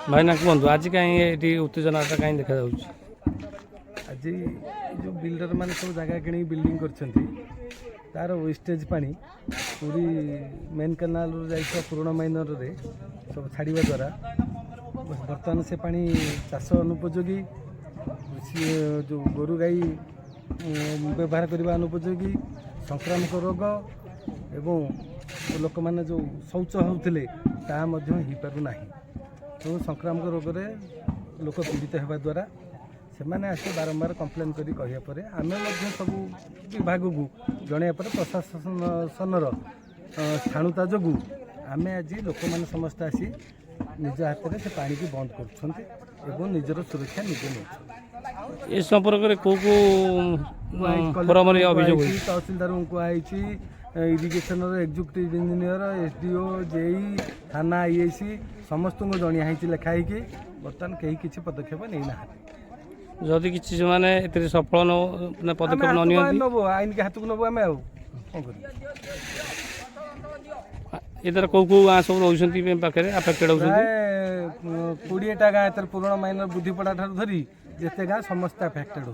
ଭାଇନା କୁହନ୍ତୁ ଆଜି କାହିଁ ଏଠି ଉତ୍ତେଜନାଟା କାହିଁ ଦେଖାଯାଉଛି? ଆଜି जो बिल्डर मैंने सब जगह कि बिल्डिंग तार वेस्टेज पानी पूरी मेन केनाल जा पुराणा माइनर रे सब छाड़ा द्वारा बर्तमान से पानी चाष अनुपयोगी जो गोरु गाई व्यवहार करने अनुपयोगी संक्रामक रोग एवं लोक मैंने जो शौच होते ताकू तो संक्रामक रोग रे लोक पीड़ित होगा द्वारा से मैंने आस बारंबार कम्प्लेन करी कहया पर आम सब विभाग को जन प्रशासनर छाणुता जो आम आज लोक मैंने समस्त आसी निज हाथ में से पानी की बंद कर निजर सुरक्षा निजे नहीं संपर्क में कौ तहसिलदार को irrigation executive engineer SDO JE थाना आईआईसी समस्त को जनिया लिखाई बर्तमान कहीं किसी पदक्षेप नहीं ना जदि किसी माने सफल पदक्षेप नब आईन के हाथ को नब आम इधर कौ कौ गाँ सब रोचे पाखे आफेक्टेड होती 20टा गाँ पुराणा माइनर बुद्धिपड़ा ठार धरी जिते गाँ समस्त आफेक्टेड हो